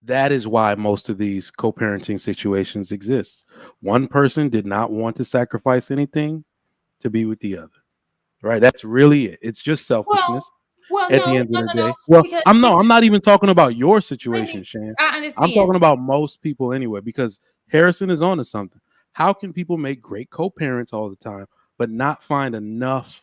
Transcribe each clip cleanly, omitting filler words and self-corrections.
That is why most of these co-parenting situations exist. One person did not want to sacrifice anything to be with the other. Right? That's really it. It's just Well, selfishness well, at the no, end of no, the no, day. no, Well, because I'm not even talking about your let situation, me. Shan. I I'm understand. talking about most people anyway, because Harrison is onto something. How can people make great co-parents all the time, but not find enough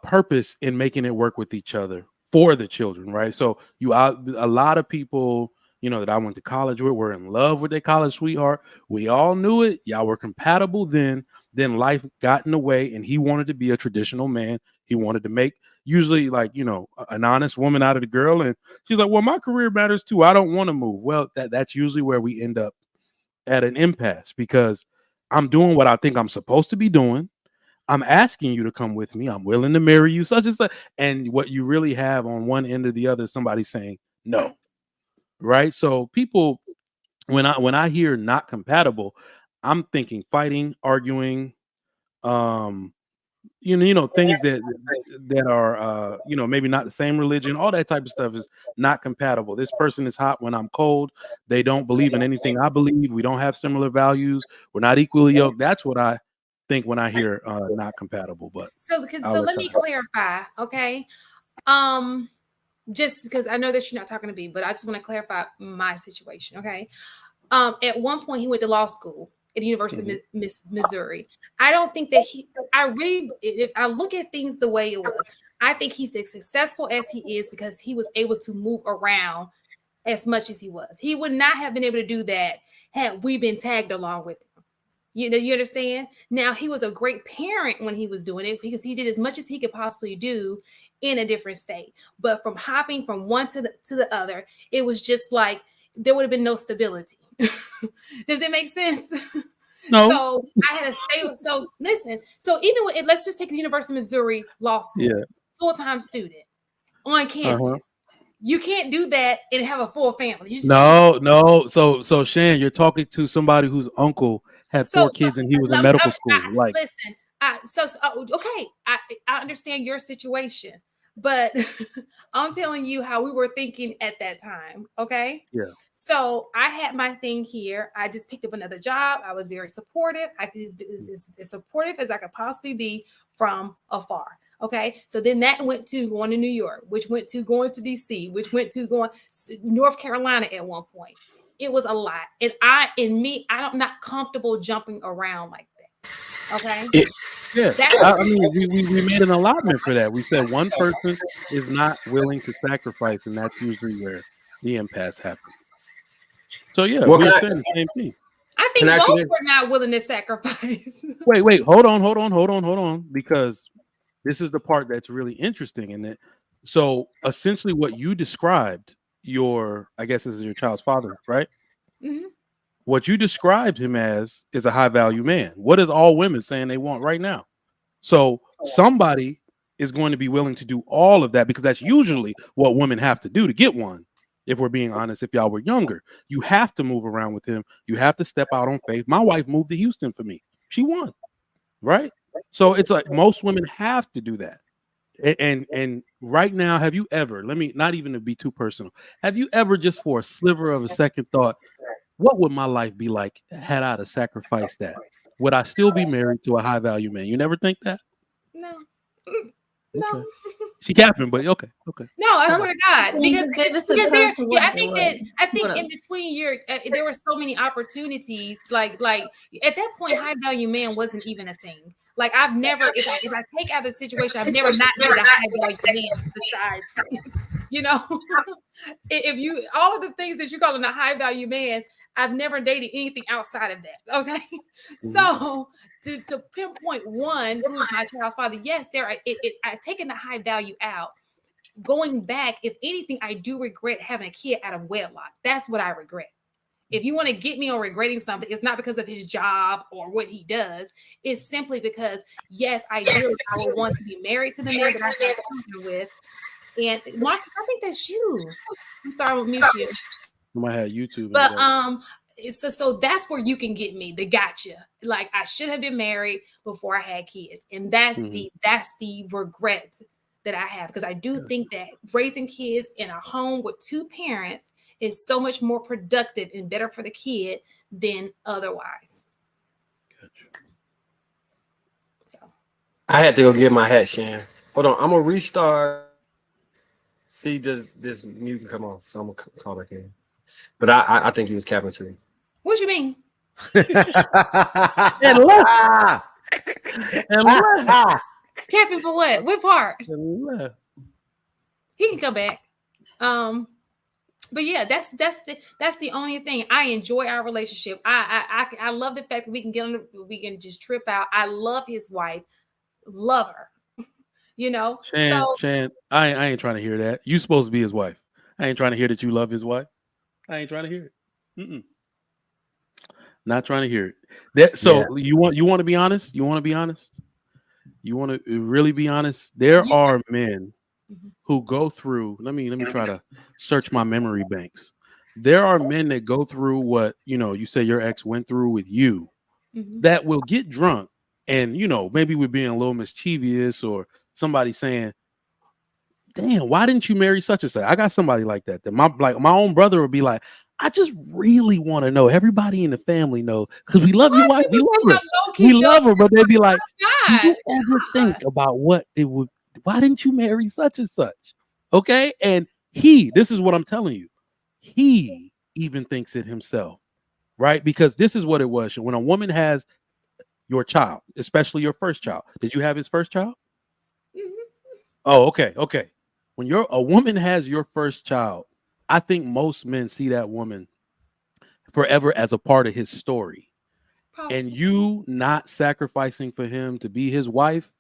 purpose in making it work with each other for the children, right? So a lot of people, that I went to college with were in love with their college sweetheart. We all knew it. Y'all were compatible then. Then life got in the way, and he wanted to be a traditional man. He wanted to make usually like an honest woman out of the girl, and she's like, "Well, my career matters too. I don't want to move." Well, that's usually where we end up at an impasse because I'm doing what I think I'm supposed to be doing. I'm asking you to come with me. I'm willing to marry you, such and such. And what you really have on one end or the other, somebody saying no, right? So people, when I hear not compatible, I'm thinking fighting, arguing, um, things that are maybe not the same religion, all that type of stuff is not compatible. This person is hot when I'm cold. They don't believe in anything I believe. We don't have similar values. We're not equally yoked. That's what I think when I hear not compatible. But I'll So let let y'all me go. clarify, okay? Um, just because I know that you're not talking to me, but I just want to clarify my situation, okay? At one point he went to law school at the University Mhm. of Missouri. I don't think that I really, if I look at things the way it was, I think he's as successful as he is because he was able to move around as much as he was. He would not have been able to do that had we been tagged along with him. You understand? Now he was a great parent when he was doing it because he did as much as he could possibly do in a different state. But from hopping from one to the other, it was just like there would have been no stability. Does it make sense? No. So I had to stay. So listen. So even with, let's just take the University of Missouri Law School, Yeah. full-time student on Uh-huh. campus. You can't do that and have a full family. You just can't. No, no. So Shan, you're talking to somebody whose uncle had four So kids and he was in let me, medical school. Like, listen. Okay, I understand your situation, but I'm telling you how we were thinking at that time. Okay, yeah. so I had my thing here. I just picked up another job. I was very supportive. I could as supportive as I could possibly be from afar. Okay, so then that went to going to New York, which went to going to DC, which went to going North Carolina at one point. It was a lot, and I'm not comfortable jumping around like that. Okay, It, Yeah, that I was mean, we made an allotment for that. We said one person is not willing to sacrifice, and that's usually where the impasse happens. So yeah, well, we were saying the same thing. I can I think ask both you this? were not willing to sacrifice. Wait, hold on, because this is the part that's really interesting in it. So essentially, what you described, I guess this is your child's father, right? Mhm. What you described him as is a high value man. What is all women saying they want right now? So somebody is going to be willing to do all of that because that's usually what women have to do to get one. If we're being honest, if y'all were younger, you have to move around with him. You have to step out on faith. My wife moved to Houston for me. She won, right? So it's like most women have to do that. And right now, have you ever, let me not even to be too personal, have you ever just for a sliver of a second thought, what would my life be like had I to sacrifice that? Would I still be married to a high value man? You never think that? No. Mm, no. Okay. She capping, but okay, okay. No, I All swear right. to God, You just gave us a there, curve to yeah, what it was. I What think else? in between there were so many opportunities. Like at that point, high value man wasn't even a thing. Like I've never, if I take out the situation, I've never not dated a high value man besides, you know, if you all of the things that you call in a high value man, I've never dated anything outside of that. Okay, Mhm. so to pinpoint one who's my child's father, yes, there are. I've taken the high value out. Going back, if anything, I do regret having a kid out of wedlock. That's what I regret. If you want to get me on regretting something, it's not because of his job or what he does. It's simply because, yes, ideally, I would want to be married to the man that I have children with. And Marcus, I think that's you. I'm sorry, I won't mute you. I might have YouTube in the But back. so that's where you can get me the gotcha. Like I should have been married before I had kids, and Mhm. that's the regret that I have because I do think that raising kids in a home with two parents is so much more productive and better for the kid than otherwise. So I had to go get my hat, Shan. Hold on, I'm gonna restart. See, does this mute can come off? So I'm gonna call back in. But I think he was capping too. what you mean? And left. And left. Capping for what? What part? And left. He can come back. But yeah, that's the only thing. I enjoy our relationship. I love the fact that we can get on we can just trip out. I love his wife, love her. You know, Shan, I ain't trying to hear that. You supposed to be his wife. I ain't trying to hear that you love his wife. I ain't trying to hear it. Not trying to hear it. You want to be honest? You want to be honest? You want to really be honest? There are men who go through. Let me try to search my memory banks. There are men that go through what you say your ex went through with you, that will get drunk and maybe we're being a little mischievous or somebody saying, "Damn, why didn't you marry such and such?" I got somebody like that. That my own brother would be like, "I just really want to know. Everybody in the family knows because we love your wife. We love her. We love her." But they'd be like, "Did you ever think about what it would? Why didn't you marry such and such?" Okay, and this is what I'm telling you. He even thinks it himself, right? Because this is what it was. When a woman has your child, especially your first child, did you have his first child? Oh, okay. When a woman has your first child, I think most men see that woman forever as a part of his story. And you not sacrificing for him to be his wife,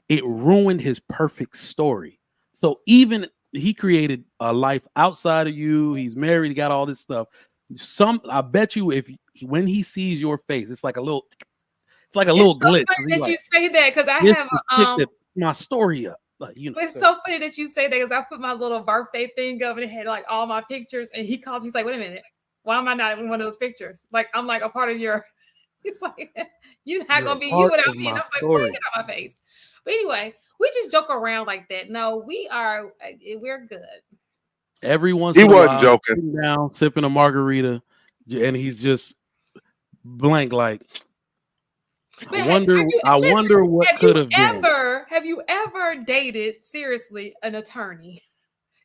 it ruined his perfect story. So even he created a life outside of you. He's married, he got all this stuff. I bet you when he sees your face, it's like a little glitch. Funny that you say that because I have my story up. Like, it's so funny that you say that because I put my little birthday thing up and it had like all my pictures, and he calls me. He's like, "Wait a minute, why am I not in one of those pictures? Like I'm like a part of your." It's like you're not gonna be you without me. And I was like, "Wait, get out my face." But anyway, we just joke around like that. No, we're good. Every once in a while, joking. Sitting down, sipping a margarita, and he's just blank like. I wonder what could have been. Have you ever dated seriously an attorney?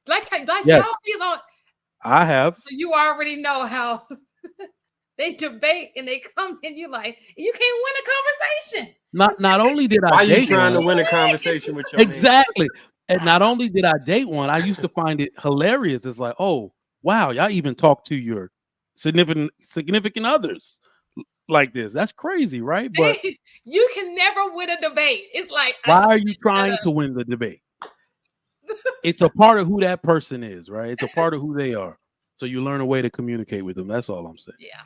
Like yes. y'all feel on. I have. So you already know how they debate and they come and you like you can't win a conversation. Not only did I why date you trying to win a conversation with your exactly, man? And not only did I date one, I used to find it hilarious. It's like, oh wow, y'all even talk to your significant others like this. That's crazy, right? But you can never win a debate. It's like, why are you trying to win the debate? It's a part of who that person is, right? It's a part of who they are. So you learn a way to communicate with them. That's all I'm saying. Yeah.